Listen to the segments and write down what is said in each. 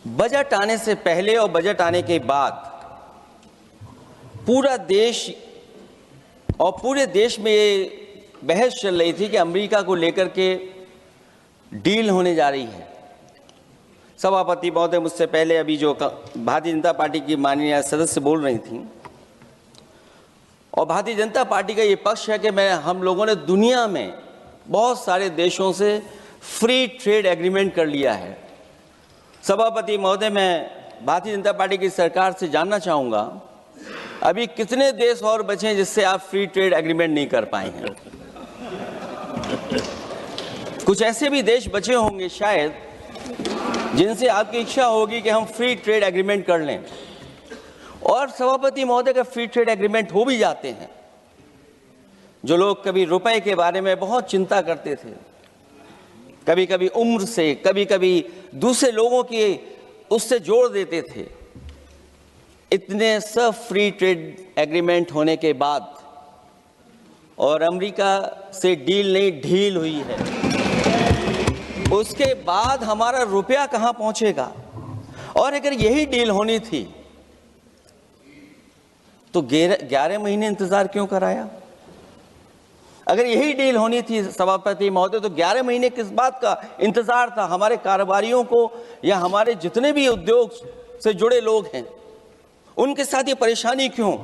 Budget आने से पहले और बजट आने के बाद पूरा देश और पूरे देश में ये बहस चल रही थी कि अमेरिका को लेकर के डील होने जा रही है। सभापति महोदय मुझसे पहले अभी जो भारतीय जनता पार्टी की माननीय सदस्य बोल रही थी, और भारतीय जनता पार्टी का ये पक्ष है कि हम लोगों ने दुनिया में बहुत सारे देशों से फ्री ट्रेड एग्रीमेंट कर लिया है। सभापति महोदय, मैं भारतीय जनता पार्टी की सरकार से जानना चाहूँगा, अभी कितने देश और बचे हैं जिससे आप फ्री ट्रेड एग्रीमेंट नहीं कर पाए हैं? कुछ ऐसे भी देश बचे होंगे शायद जिनसे आपकी इच्छा होगी कि हम फ्री ट्रेड एग्रीमेंट कर लें, और सभापति महोदय का फ्री ट्रेड एग्रीमेंट हो भी जाते हैं। जो लोग कभी रुपए के बारे में बहुत चिंता करते थे, कभी कभी उम्र से, कभी कभी दूसरे लोगों के उससे जोड़ देते थे, इतने सब फ्री ट्रेड एग्रीमेंट होने के बाद और अमेरिका से डील नहीं ढील हुई है, उसके बाद हमारा रुपया कहां पहुंचेगा? और अगर यही डील होनी थी तो 11 महीने इंतजार क्यों कराया? अगर यही डील होनी थी सभापति महोदय, तो 11 महीने किस बात का इंतजार था? हमारे कारोबारियों को या हमारे जितने भी उद्योग से जुड़े लोग हैं उनके साथ ये परेशानी क्यों?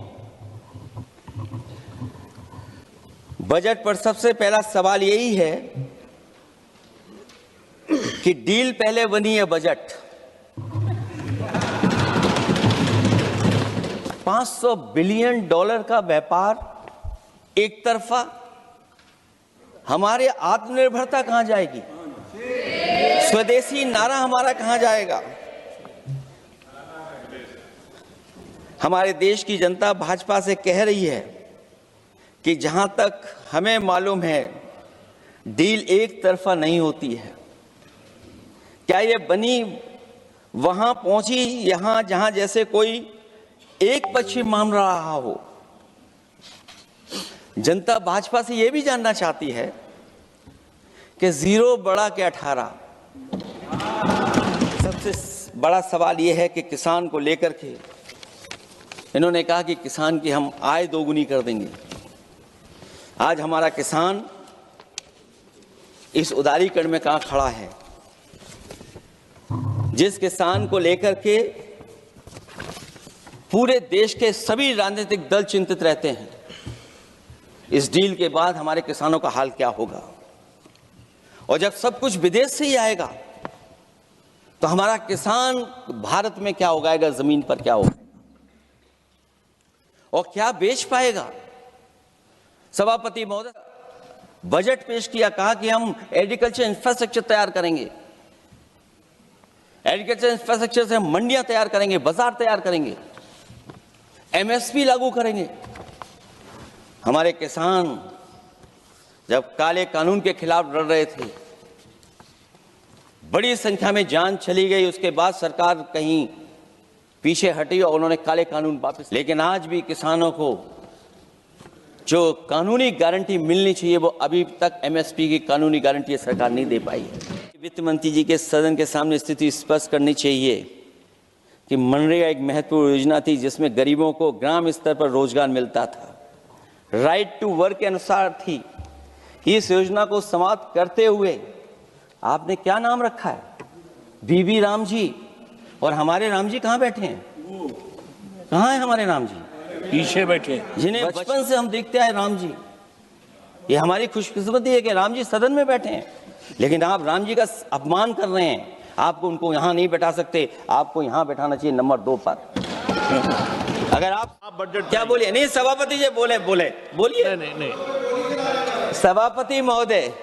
बजट पर सबसे पहला सवाल यही है कि डील पहले बनी है बजट। 500 बिलियन डॉलर का व्यापार एक तरफा, हमारे आत्मनिर्भरता कहां जाएगी? स्वदेशी नारा हमारा कहां जाएगा? हमारे देश की जनता भाजपा से कह रही है कि जहां तक हमें मालूम है डील एक तरफा नहीं होती है। क्या ये बनी वहां पहुंची यहां जहां जैसे कोई एक पक्षी मान रहा हो? जनता भाजपा से यह भी जानना चाहती है कि 0 बड़ा के 18। सबसे बड़ा सवाल यह है कि किसान को लेकर के इन्होंने कहा कि किसान की हम आय दोगुनी कर देंगे। आज हमारा किसान इस उदारीकरण में कहां खड़ा है? जिस किसान को लेकर के पूरे देश के सभी राजनीतिक दल चिंतित रहते हैं, इस डील के बाद हमारे किसानों का हाल क्या होगा? और जब सब कुछ विदेश से ही आएगा तो हमारा किसान भारत में क्या उगाएगा, जमीन पर क्या होगा और क्या बेच पाएगा? सभापति महोदय, बजट पेश किया, कहा कि हम एग्रीकल्चर इंफ्रास्ट्रक्चर तैयार करेंगे, एग्रीकल्चर इंफ्रास्ट्रक्चर से हम मंडियां तैयार करेंगे, बाजार तैयार करेंगे, एमएसपी लागू करेंगे। हमारे किसान जब काले कानून के खिलाफ लड़ रहे थे, बड़ी संख्या में जान चली गई, उसके बाद सरकार कहीं पीछे हटी और उन्होंने काले कानून वापस। लेकिन आज भी किसानों को जो कानूनी गारंटी मिलनी चाहिए वो अभी तक एमएसपी की कानूनी गारंटी सरकार नहीं दे पाई है। वित्त मंत्री जी के सदन के सामने स्थिति स्पष्ट करनी चाहिए कि मनरेगा एक महत्वपूर्ण योजना थी जिसमें गरीबों को ग्राम स्तर पर रोजगार मिलता था, राइट टू वर्क के अनुसार थी। इस योजना को समाप्त करते हुए आपने क्या नाम रखा है? बीबी राम जी। और हमारे राम जी कहाँ बैठे हैं? कहाँ है हमारे राम जी? पीछे बैठे, जिन्हें बचपन से हम देखते आए राम जी। ये हमारी खुशकिस्मती है कि राम जी सदन में बैठे हैं, लेकिन आप राम जी का अपमान कर रहे हैं। आपको उनको यहाँ नहीं बैठा सकते, आपको यहाँ बैठाना चाहिए नंबर 2 पर। अगर आप बजट क्या बोलिए? नहीं, सभापति जी बोलिए। नहीं सभापति महोदय,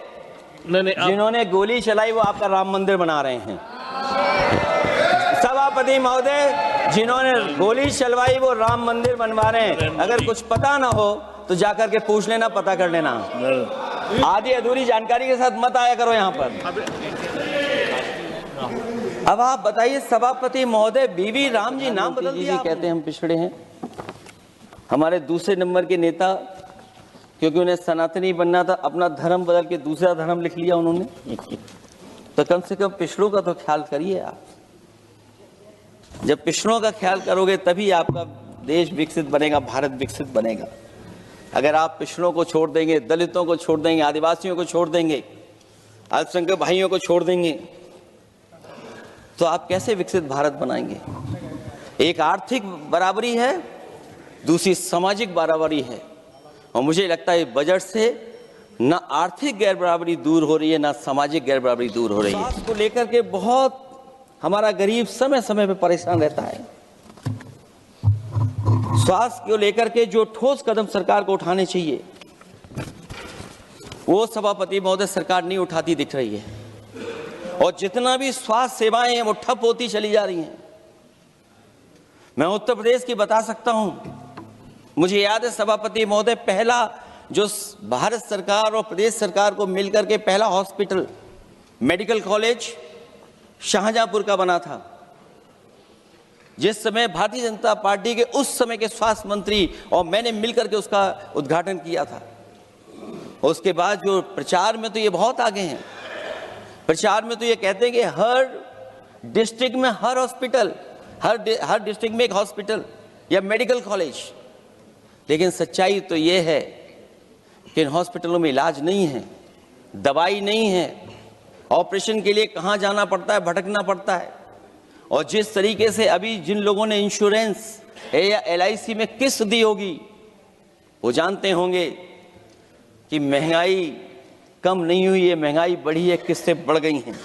नहीं, जिन्होंने गोली चलाई वो आपका राम मंदिर बना रहे हैं। सभापति महोदय, जिन्होंने गोली चलवाई वो राम मंदिर बनवा रहे हैं। अगर कुछ पता ना हो तो जाकर के पूछ लेना, पता कर लेना। आधी अधूरी जानकारी के साथ मत आया करो यहाँ पर। अब आप बताइए सभापति महोदय, बीबी राम जी नाम बदल दिया। कहते हैं हम पिछड़े हैं। हमारे दूसरे नंबर के नेता, क्योंकि उन्हें सनातनी बनना था, अपना धर्म बदल के दूसरा धर्म लिख लिया उन्होंने। तो कम से कम पिछड़ों का तो ख्याल करिए आप। जब पिछड़ों का ख्याल करोगे तभी आपका देश विकसित बनेगा, भारत विकसित बनेगा। अगर आप पिछड़ों को छोड़ देंगे, दलितों को छोड़ देंगे, आदिवासियों को छोड़ देंगे, अल्पसंख्यक भाइयों को छोड़ देंगे, तो आप कैसे विकसित भारत बनाएंगे? एक आर्थिक बराबरी है, दूसरी सामाजिक बराबरी है। और मुझे लगता है बजट से न आर्थिक गैर बराबरी दूर हो रही है, न सामाजिक गैर बराबरी दूर हो रही है। स्वास्थ्य को लेकर के बहुत हमारा गरीब समय समय पे परेशान रहता है। स्वास्थ्य को लेकर के जो ठोस कदम सरकार को उठाने चाहिए, वो सभापति महोदय सरकार नहीं उठाती दिख रही है। और जितना भी स्वास्थ्य सेवाएं हैं वो ठप होती चली जा रही हैं। मैं उत्तर प्रदेश की बता सकता हूं, मुझे याद है सभापति महोदय, पहला जो भारत सरकार और प्रदेश सरकार को मिलकर के पहला हॉस्पिटल, मेडिकल कॉलेज शाहजहांपुर का बना था, जिस समय भारतीय जनता पार्टी के उस समय के स्वास्थ्य मंत्री और मैंने मिलकर के उसका उद्घाटन किया था। उसके बाद जो प्रचार में तो ये बहुत आगे हैं, प्रचार में तो ये कहते हैं कि हर डिस्ट्रिक्ट में हर हॉस्पिटल, हर डिस्ट्रिक्ट में एक हॉस्पिटल या मेडिकल कॉलेज। लेकिन सच्चाई तो ये है कि इन हॉस्पिटलों में इलाज नहीं है, दवाई नहीं है, ऑपरेशन के लिए कहाँ जाना पड़ता है, भटकना पड़ता है। और जिस तरीके से अभी जिन लोगों ने इंश्योरेंस या LIC में किस्त दी होगी, वो जानते होंगे कि महंगाई कम नहीं हुई है, महंगाई बढ़ी है, किस्तें बढ़ गई हैं।